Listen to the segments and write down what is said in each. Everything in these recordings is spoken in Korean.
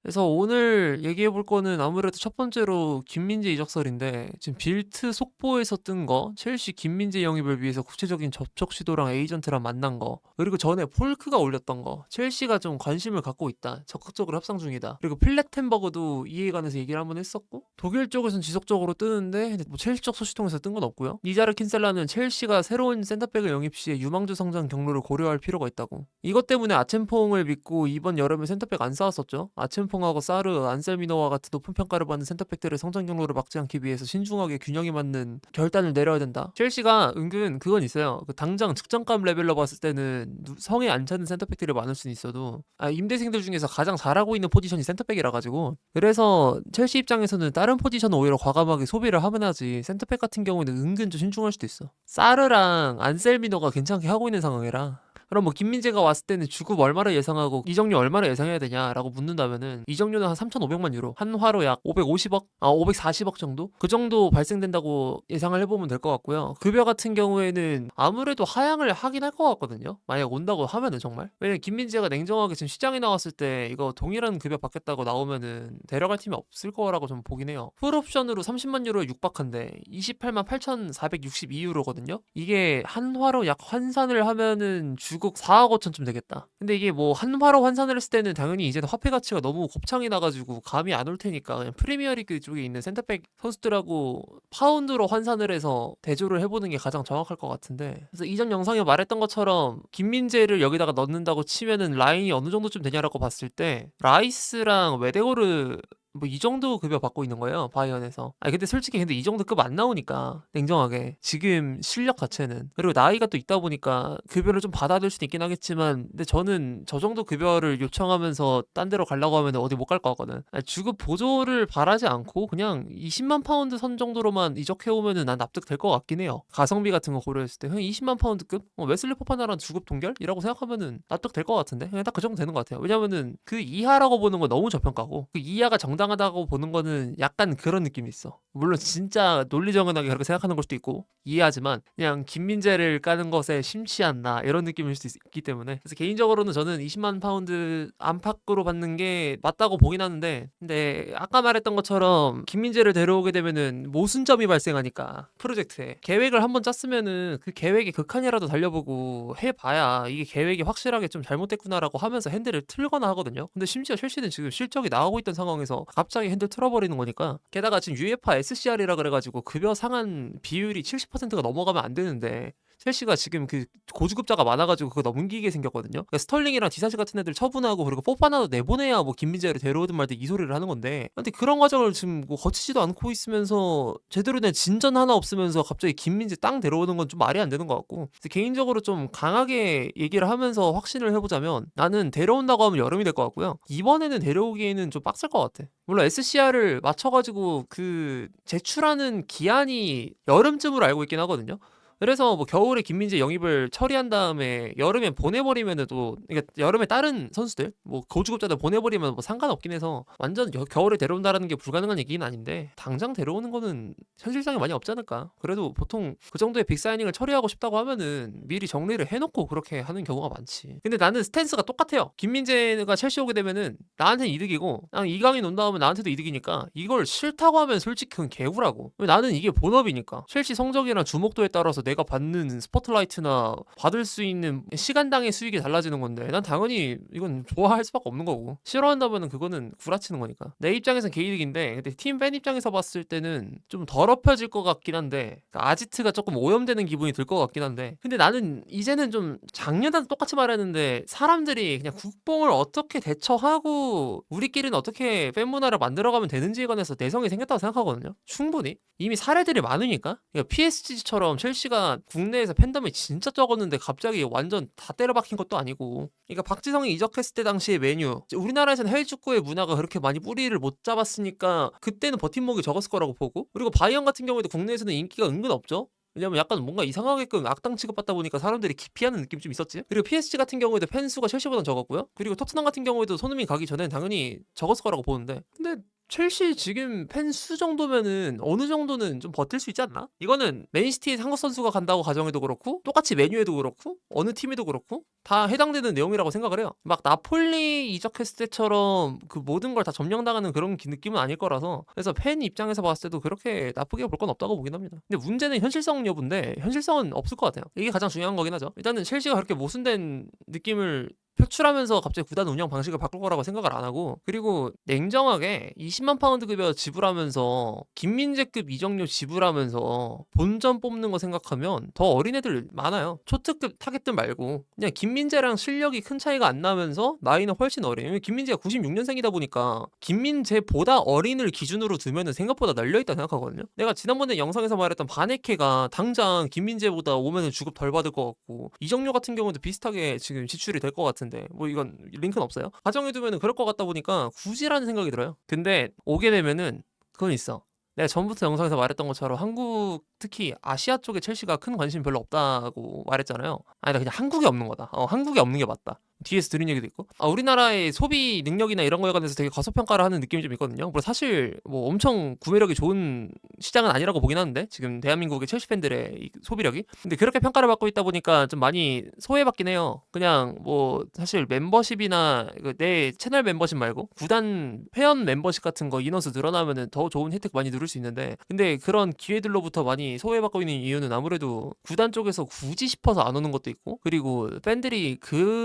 그래서 오늘 얘기해 볼 거는 아무래도 첫 번째로 김민재 이적설인데 지금 빌트 속보에서 뜬 거, 첼시 김민재 영입을 위해서 구체적인 접촉 시도랑 에이전트랑 만난 거, 그리고 전에 폴크가 올렸던 거, 첼시가 좀 관심을 갖고 있다, 적극적으로 협상 중이다. 그리고 필레텐버그도 이에 관해서 얘기를 한번 했었고, 독일 쪽에서는 지속적으로 뜨는데 뭐 첼시 쪽 소식 통해서 뜬 건 없고요. 니자르 킨셀라는 첼시가 새로운 센터백을 영입 시에 유망주 성장 경로를 고려할 필요가 있다고. 이것 때문에 아첸퐁을 믿고 이번 여름에 센터백 안 쌓았었죠. 아첸퐁하고 사르, 안셀미노와 같은 높은 평가를 받는 센터백들의 성장 경로를 막지 않기 위해서 신중하게 균형이 맞는 결단을 내려야 된다. 첼시가 은근 그건 있어요. 그 당장 측정감 레벨로 봤을 때는 성에 안 차는 센터백들이 많을 수는 있어도 임대생들 중에서 가장 잘하고 있는 포지션이 센터백이라 가지고, 그래서 첼시 입장에서는 다른 포지션은 오히려 과감하게 소비를 하면 하지 센터백 같은 경우에는 은근 좀 신중할 수도 있어. 사르랑 안셀미노가 괜찮게 하고 있는 상황이라. 그럼 뭐 김민재가 왔을 때는 주급 얼마를 예상하고 이적료 얼마를 예상해야 되냐라고 묻는다면은, 이적료는 한 3,500만 유로, 한화로 약 550억, 540억 정도? 그 정도 발생된다고 예상을 해보면 될 것 같고요. 급여 같은 경우에는 아무래도 하향을 하긴 할 것 같거든요. 만약 온다고 하면은 정말. 왜냐면 김민재가 냉정하게 지금 시장에 나왔을 때 이거 동일한 급여 받겠다고 나오면은 데려갈 팀이 없을 거라고 좀 보긴 해요. 풀옵션으로 30만 유로에 육박한데 28만 8,462유로거든요. 이게 한화로 약 환산을 하면은 주국 4억 5천쯤 되겠다. 근데 이게 뭐 한화로 환산을 했을 때는 당연히 이제는 화폐 가치가 너무 곱창이 나가지고 감이 안 올 테니까 그냥 프리미어리그 쪽에 있는 센터백 선수들하고 파운드로 환산을 해서 대조를 해보는 게 가장 정확할 것 같은데, 그래서 이전 영상에 말했던 것처럼 김민재를 여기다가 넣는다고 치면은 라인이 어느 정도쯤 되냐라고 봤을 때 라이스랑 웨데고르 뭐 이 정도 급여 받고 있는 거예요, 바이언에서. 근데 솔직히 근데 이 정도 급 안 나오니까 냉정하게 지금 실력 자체는, 그리고 나이가 또 있다 보니까 급여를 좀 받아야 될 수도 있긴 하겠지만, 근데 저는 저 정도 급여를 요청하면서 딴 데로 가려고 하면 어디 못 갈 것 같거든. 주급 보조를 바라지 않고 그냥 20만 파운드 선 정도로만 이적해 오면은 난 납득될 것 같긴 해요. 가성비 같은 거 고려했을 때 그냥 20만 파운드급, 웨슬리 포파나랑 주급 동결이라고 생각하면은 납득될 것 같은데, 그냥 딱 그 정도 되는 것 같아요. 왜냐면은 그 이하라고 보는 건 너무 저평가고, 그 이하가 정당하다고 보는 거는 약간 그런 느낌이 있어. 물론 진짜 논리정연하게 그렇게 생각하는 걸 수도 있고 이해하지만, 그냥 김민재를 까는 것에 심취한 나 이런 느낌일 수도 있기 때문에, 그래서 개인적으로는 저는 20만 파운드 안팎으로 받는 게 맞다고 보긴 하는데, 근데 아까 말했던 것처럼 김민재를 데려오게 되면은 모순점이 발생하니까 프로젝트에 계획을 한번 짰으면은 그 계획에 극한이라도 달려보고 해봐야 이게 계획이 확실하게 좀 잘못됐구나라고 하면서 핸들을 틀거나 하거든요. 근데 심지어 첼시는 지금 실적이 나오고 있던 상황에서 갑자기 핸들 틀어버리는 거니까, 게다가 지금 UEFA SCR이라 그래가지고 급여 상한 비율이 70%가 넘어가면 안 되는데, 첼시가 지금 그 고주급자가 많아가지고 그거 넘기게 생겼거든요. 그러니까 스털링이랑 디사시 같은 애들 처분하고 그리고 포파나도 내보내야 뭐 김민재를 데려오든 말든 이 소리를 하는 건데, 근데 그런 과정을 지금 뭐 거치지도 않고 있으면서 제대로 된 진전 하나 없으면서 갑자기 김민재 땅 데려오는 건 좀 말이 안 되는 것 같고, 그래서 개인적으로 좀 강하게 얘기를 하면서 확신을 해보자면 나는 데려온다고 하면 여름이 될 것 같고요. 이번에는 데려오기에는 좀 빡셀 것 같아. 물론 SCR을 맞춰가지고 그 제출하는 기한이 여름쯤으로 알고 있긴 하거든요. 그래서 뭐 겨울에 김민재 영입을 처리한 다음에 여름에 보내버리면은 또, 그러니까 여름에 다른 선수들 뭐 고주급자들 보내버리면 뭐 상관없긴 해서 완전 겨울에 데려온다라는 게 불가능한 얘기는 아닌데, 당장 데려오는 거는 현실상에 많이 없지 않을까. 그래도 보통 그 정도의 빅사이닝을 처리하고 싶다고 하면은 미리 정리를 해놓고 그렇게 하는 경우가 많지. 근데 나는 스탠스가 똑같아요. 김민재가 첼시 오게 되면은 나한테는 이득이고, 이강인 온다 하면 나한테도 이득이니까 이걸 싫다고 하면 솔직히 그건 개구라고. 나는 이게 본업이니까. 첼시 성적이나 주목도에 따라서 내가 받는 스포트라이트나 받을 수 있는 시간당의 수익이 달라지는 건데, 난 당연히 이건 좋아할 수밖에 없는 거고, 싫어한다면은 그거는 구라치는 거니까. 내 입장에선 개이득인데, 근데 팀 팬 입장에서 봤을 때는 좀 더럽혀질 것 같긴 한데, 그러니까 아지트가 조금 오염되는 기분이 들 것 같긴 한데, 근데 나는 이제는 좀 작년에도 똑같이 말했는데 사람들이 그냥 국뽕을 어떻게 대처하고 우리끼리는 어떻게 팬 문화를 만들어가면 되는지에 관해서 내성이 생겼다고 생각하거든요. 충분히 이미 사례들이 많으니까. 그러니까 PSG처럼 첼시가 국내에서 팬덤이 진짜 적었는데 갑자기 완전 다 때려박힌 것도 아니고, 그러니까 박지성이 이적했을 때 당시의 메뉴, 우리나라에서는 해외 축구의 문화가 그렇게 많이 뿌리를 못 잡았으니까 그때는 버팀목이 적었을 거라고 보고, 그리고 바이언 같은 경우에도 국내에서는 인기가 은근 없죠. 왜냐면 약간 뭔가 이상하게끔 악당 취급받다 보니까 사람들이 기피하는 느낌이 좀 있었지. 그리고 PSG 같은 경우에도 팬수가 첼시보다 적었고요. 그리고 토트넘 같은 경우에도 손흥민 가기 전엔 당연히 적었을 거라고 보는데, 근데 첼시 지금 팬 수 정도면은 어느 정도는 좀 버틸 수 있지 않나? 이거는 맨시티에 한국 선수가 간다고 가정해도 그렇고 똑같이 맨유에도 그렇고 어느 팀에도 그렇고 다 해당되는 내용이라고 생각을 해요. 막 나폴리 이적했을 때처럼 그 모든 걸 다 점령당하는 그런 느낌은 아닐 거라서 그래서 팬 입장에서 봤을 때도 그렇게 나쁘게 볼 건 없다고 보긴 합니다. 근데 문제는 현실성 여부인데 현실성은 없을 것 같아요. 이게 가장 중요한 거긴 하죠. 일단은 첼시가 그렇게 모순된 느낌을 표출하면서 갑자기 구단 운영 방식을 바꿀 거라고 생각을 안 하고 그리고 냉정하게 20만 파운드 급여 지불하면서 김민재급 이적료 지불하면서 본전 뽑는 거 생각하면 더 어린 애들 많아요. 초특급 타겟들 말고 그냥 김민재랑 실력이 큰 차이가 안 나면서 나이는 훨씬 어려요. 김민재가 96년생이다 보니까 김민재보다 어린을 기준으로 두면은 생각보다 널려있다 생각하거든요. 내가 지난번에 영상에서 말했던 바네케가 당장 김민재보다 오면은 주급 덜 받을 것 같고 이적료 같은 경우도 비슷하게 지금 지출이 될 것 같은데 뭐 이건 링크는 없어요. 가정해 두면은 그럴 것 같다 보니까 굳이라는 생각이 들어요. 근데 오게 되면은 그건 있어. 내가 전부터 영상에서 말했던 것처럼 한국 특히 아시아 쪽에 첼시가 큰 관심이 별로 없다고 말했잖아요. 아니다 그냥 한국에 없는 거다. 한국에 없는 게 맞다. 뒤에서 들은 얘기도 있고 우리나라의 소비 능력이나 이런 거에 관해서 되게 과소평가를 하는 느낌이 좀 있거든요. 물론 사실 뭐 엄청 구매력이 좋은 시장은 아니라고 보긴 하는데 지금 대한민국의 첼시 팬들의 이 소비력이 근데 그렇게 평가를 받고 있다 보니까 좀 많이 소외받긴 해요. 그냥 뭐 사실 멤버십이나 내 채널 멤버십 말고 구단 회원 멤버십 같은 거 인원수 늘어나면은 더 좋은 혜택 많이 누릴 수 있는데 근데 그런 기회들로부터 많이 소외받고 있는 이유는 아무래도 구단 쪽에서 굳이 싶어서 안 오는 것도 있고 그리고 팬들이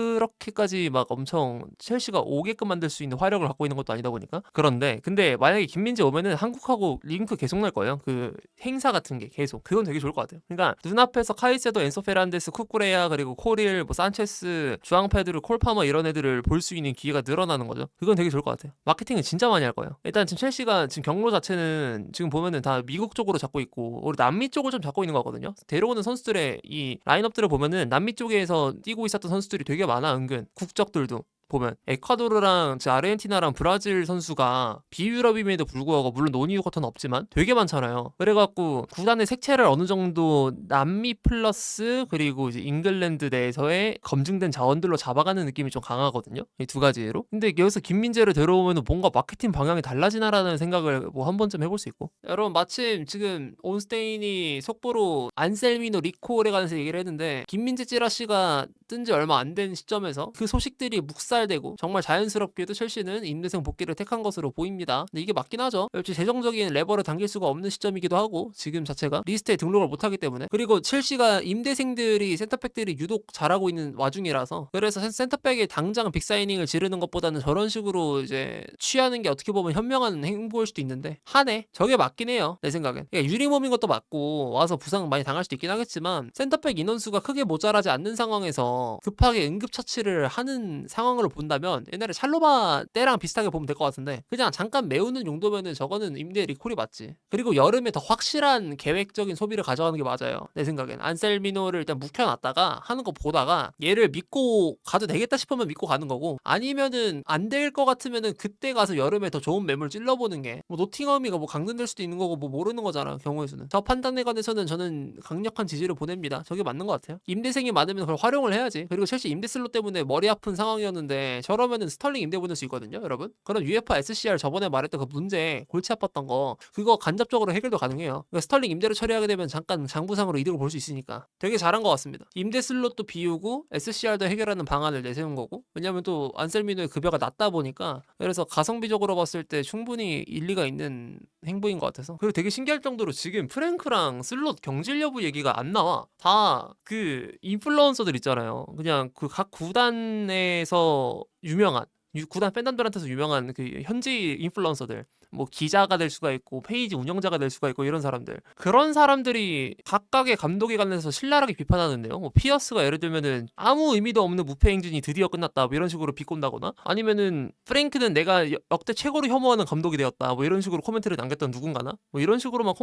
그렇게까지 막 엄청 첼시가 오게끔 만들 수 있는 화력을 갖고 있는 것도 아니다 보니까 그런데 근데 만약에 김민재 오면은 한국하고 링크 계속 날 거예요. 그 행사 같은 게 계속 그건 되게 좋을 것 같아요. 그러니까 눈앞에서 카이세도, 엔소 페란데스, 쿠쿠레야 그리고 코릴, 뭐 산체스, 주앙 페드루, 콜파머 이런 애들을 볼 수 있는 기회가 늘어나는 거죠. 그건 되게 좋을 것 같아요. 마케팅은 진짜 많이 할 거예요. 일단 지금 첼시가 지금 경로 자체는 지금 보면은 다 미국 쪽으로 잡고 있고 우리 남미 쪽을 좀 잡고 있는 거거든요. 데려오는 선수들의 이 라인업들을 보면은 남미 쪽에서 뛰고 있었던 선수들이 되게 많아 은근 국적들도. 보면 에콰도르랑 아르헨티나랑 브라질 선수가 비유럽임에도 불구하고 물론 논이유 커터는 없지만 되게 많잖아요. 그래갖고 구단의 색채를 어느 정도 남미 플러스 그리고 이제 잉글랜드 내에서의 검증된 자원들로 잡아가는 느낌이 좀 강하거든요. 이 두 가지로. 근데 여기서 김민재를 데려오면 뭔가 마케팅 방향이 달라지나라는 생각을 뭐 한 번쯤 해볼 수 있고. 여러분 마침 지금 온스테인이 속보로 안셀미노 리콜에 관해서 얘기를 했는데 김민재 찌라시가 뜬 지 얼마 안 된 시점에서 그 소식들이 묵살되고 정말 자연스럽게도 첼시는 임대생 복귀를 택한 것으로 보입니다. 근데 이게 맞긴 하죠. 역시 재정적인 레버를 당길 수가 없는 시점이기도 하고 지금 자체가 리스트에 등록을 못하기 때문에 그리고 첼시가 임대생들이 센터백들이 유독 잘하고 있는 와중이라서 그래서 센터백에 당장 빅사이닝을 지르는 것보다는 저런 식으로 이제 취하는 게 어떻게 보면 현명한 행보일 수도 있는데 하네 저게 맞긴 해요 내 생각엔. 그러니까 유리몸인 것도 맞고 와서 부상 많이 당할 수도 있긴 하겠지만 센터백 인원수가 크게 모자라지 않는 상황에서 급하게 응급처치를 하는 상황으로 본다면 옛날에 샬로바 때랑 비슷하게 보면 될 것 같은데 그냥 잠깐 메우는 용도면은 저거는 임대 리콜이 맞지. 그리고 여름에 더 확실한 계획적인 소비를 가져가는 게 맞아요 내 생각엔. 안셀미노를 일단 묵혀놨다가 하는 거 보다가 얘를 믿고 가도 되겠다 싶으면 믿고 가는 거고 아니면은 안 될 것 같으면은 그때 가서 여름에 더 좋은 매물 찔러보는 게 뭐 노팅엄이가 뭐 강등될 수도 있는 거고 뭐 모르는 거잖아 경우의 수는. 저 판단에 관해서는 저는 강력한 지지를 보냅니다. 저게 맞는 것 같아요. 임대생이 많으면 그걸 활용을 해야지. 그리고 첼시 임대 슬롯 때문에 머리 아픈 상황이었는데 저러면은 스털링 임대 보낼 수 있거든요 여러분. 그런 UEFA SCR 저번에 말했던 그 문제 골치 아팠던 거 그거 간접적으로 해결도 가능해요. 그러니까 스털링 임대를 처리하게 되면 잠깐 장부상으로 이득을 볼 수 있으니까 되게 잘한 것 같습니다. 임대 슬롯도 비우고 SCR도 해결하는 방안을 내세운 거고 왜냐면 또 안셀미노의 급여가 낮다 보니까 그래서 가성비적으로 봤을 때 충분히 일리가 있는 행보인 것 같아서. 그리고 되게 신기할 정도로 지금 프랭크랑 슬롯 경질 여부 얘기가 안 나와. 다 그 인플루언서들 있잖아요. 그냥 그 각 구단에서 유명한 구단 팬덤들한테서 유명한 그 현지 인플루언서들 뭐 기자가 될 수가 있고 페이지 운영자가 될 수가 있고 이런 사람들 그런 사람들이 각각의 감독에 관해서 신랄하게 비판하는데요. 뭐 피어스가 예를 들면은 아무 의미도 없는 무패 행진이 드디어 끝났다 뭐 이런 식으로 비꼰다거나 아니면은 프랭크는 내가 역대 최고로 혐오하는 감독이 되었다 뭐 이런 식으로 코멘트를 남겼던 누군가나 뭐 이런 식으로만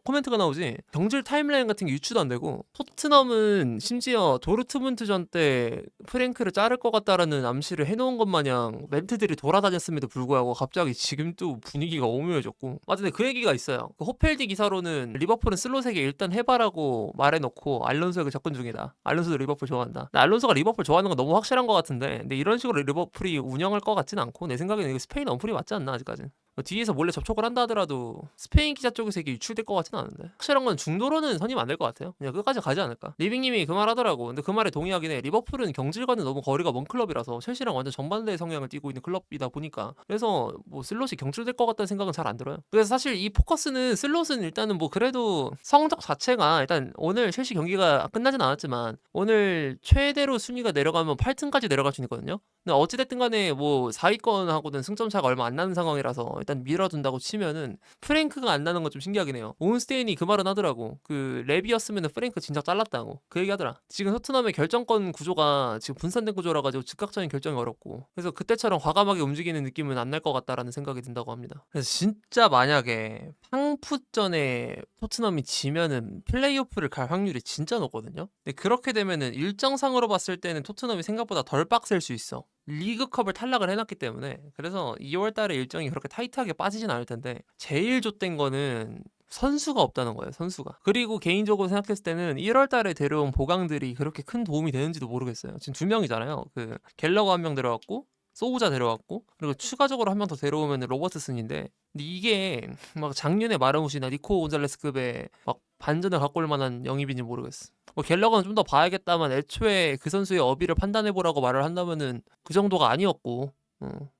코멘트가 나오지 경질 타임라인 같은 게 유추도 안 되고 토트넘은 심지어 도르트문트전 때 프랭크를 자를 것 같다라는 암시를 해놓은 것 마냥 멘트들이 돌아다녔음에도 불구하고 갑자기 지금 또 분위기가 오묘해졌고. 맞아, 근데 그 얘기가 있어요. 그 호펠디 기사로는 리버풀은 슬롯에게 일단 해봐라고 말해놓고 알론소에게 접근 중이다. 알론소도 리버풀 좋아한다. 근데 알론소가 리버풀 좋아하는 건 너무 확실한 것 같은데 근데 이런 식으로 리버풀이 운영할 것 같진 않고 내 생각에는 이거 스페인 언플이 맞지 않나 아직까지는. 뒤에서 몰래 접촉을 한다 하더라도 스페인 기자 쪽에서 이게 유출될 것 같지는 않은데 확실한 건 중도로는 선임 안 될 것 같아요. 그냥 끝까지 가지 않을까. 리빙님이 그 말 하더라고. 근데 그 말에 동의하긴 해. 리버풀은 경질과는 너무 거리가 먼 클럽이라서 첼시랑 완전 정반대의 성향을 띠고 있는 클럽이다 보니까 그래서 뭐 슬롯이 경질될 것 같다는 생각은 잘 안 들어요. 그래서 사실 이 포커스는 슬롯은 일단은 뭐 그래도 성적 자체가 일단 오늘 첼시 경기가 끝나진 않았지만 오늘 최대로 순위가 내려가면 8등까지 내려갈 수 있거든요. 근데 어찌됐든 간에 뭐 4위권하고는 승점 차가 얼마 안 나는 상황이라서 일단 밀어둔다고 치면은 프랭크가 안 나는 건 좀 신기하긴 해요. 오은스테인이 그 말은 하더라고. 그 랩이었으면 프랭크 진작 잘랐다고 그 얘기 하더라. 지금 토트넘의 결정권 구조가 지금 분산된 구조라 가지고 즉각적인 결정이 어렵고 그래서 그때처럼 과감하게 움직이는 느낌은 안 날 것 같다라는 생각이 든다고 합니다. 그래서 진짜 만약에 팡풋전에 토트넘이 지면은 플레이오프를 갈 확률이 진짜 높거든요. 근데 그렇게 되면은 일정상으로 봤을 때는 토트넘이 생각보다 덜 빡셀 수 있어. 리그컵을 탈락을 해놨기 때문에 그래서 2월 달에 일정이 그렇게 타이트하게 빠지진 않을 텐데 제일 좆된 거는 선수가 없다는 거예요. 선수가. 그리고 개인적으로 생각했을 때는 1월 달에 데려온 보강들이 그렇게 큰 도움이 되는지도 모르겠어요. 지금 2명이잖아요. 그 갤러거 1명 데려왔고 소우자 데려왔고 그리고 추가적으로 한 명 더 데려오면 로버트슨인데 근데 이게 막 작년에 마르무시나 니코 곤잘레스급의 막 반전을 갖고 올 만한 영입인지 모르겠어. 뭐 갤러거는 좀 더 봐야겠다만 애초에 그 선수의 어비를 판단해보라고 말을 한다면은 그 정도가 아니었고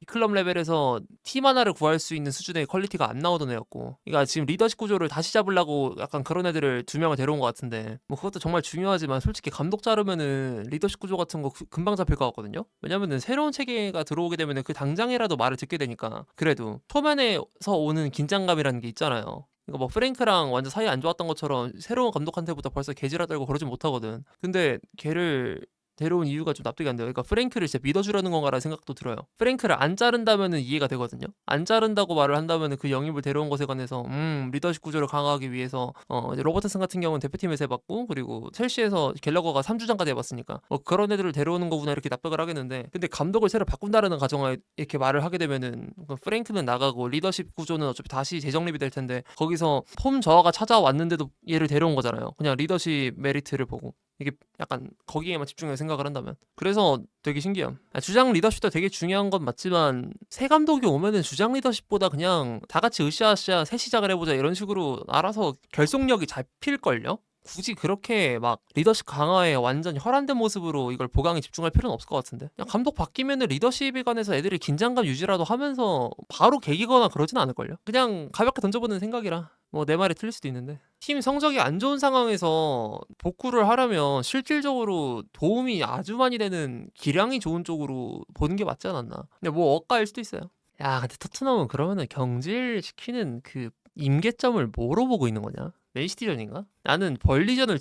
이 클럽 레벨에서 팀 하나를 구할 수 있는 수준의 퀄리티가 안 나오던 애였고 그러니까 지금 리더십 구조를 다시 잡으려고 약간 그런 애들을 2명을 데려온 것 같은데 뭐 그것도 정말 중요하지만 솔직히 감독 자르면은 리더십 구조 같은 거 금방 잡힐 것 같거든요. 왜냐면은 새로운 체계가 들어오게 되면은 그 당장이라도 말을 듣게 되니까 그래도 초반에서 오는 긴장감이라는 게 있잖아요. 그러니까 뭐 프랭크랑 완전 사이 안 좋았던 것처럼 새로운 감독한테부터 벌써 개지랄 떨고 그러진 못하거든. 근데 걔를 데려온 이유가 좀 납득이 안 돼요. 그러니까 프랭크를 진짜 믿어주려는 건가라는 생각도 들어요. 프랭크를 안 자른다면은 이해가 되거든요. 안 자른다고 말을 한다면은 그 영입을 데려온 것에 관해서 리더십 구조를 강화하기 위해서 이제 로버트슨 같은 경우는 대표팀에서 해봤고 그리고 첼시에서 갤러거가 3주전까지 해봤으니까 뭐 그런 애들을 데려오는 거구나 이렇게 납득을 하겠는데 근데 감독을 새로 바꾼다라는 가정에 이렇게 말을 하게 되면은 프랭크는 나가고 리더십 구조는 어차피 다시 재정립이 될 텐데 거기서 폼 저하가 찾아왔는데도 얘를 데려온 거잖아요. 그냥 리더십 메리트를 보고 이게 약간 거기에만 집중해서 생각을 한다면 그래서 되게 신기함. 주장 리더십도 되게 중요한 건 맞지만 새 감독이 오면은 주장 리더십보다 그냥 다 같이 으쌰으쌰 새 시작을 해보자 이런 식으로 알아서 결속력이 잡힐걸요? 굳이 그렇게 막 리더십 강화에 완전 혈안된 모습으로 이걸 보강에 집중할 필요는 없을 것 같은데 그냥 감독 바뀌면은 리더십에 관해서 애들이 긴장감 유지라도 하면서 바로 개기거나 그러진 않을걸요? 그냥 가볍게 던져보는 생각이라 뭐 내 말이 틀릴 수도 있는데 팀 성적이 안 좋은 상황에서 복구를 하려면 실질적으로 도움이 아주 많이 되는 기량이 좋은 쪽으로 보는 게 맞지 않았나. 근데 뭐 억가일 수도 있어요. 야 근데 토트넘은 그러면은 경질시키는 그 임계점을 뭐로 보고 있는 거냐? 맨시티전인가? 나는 벌리전을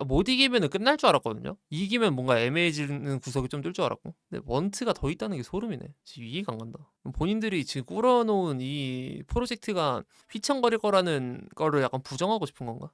못 이기면은 끝날 줄 알았거든요. 이기면 뭔가 애매해지는 구석이 좀 뜰 줄 알았고. 근데 원트가 더 있다는 게 소름이네. 지금 이해가 안 간다. 본인들이 지금 꾸려놓은 이 프로젝트가 휘청거릴 거라는 거를 약간 부정하고 싶은 건가?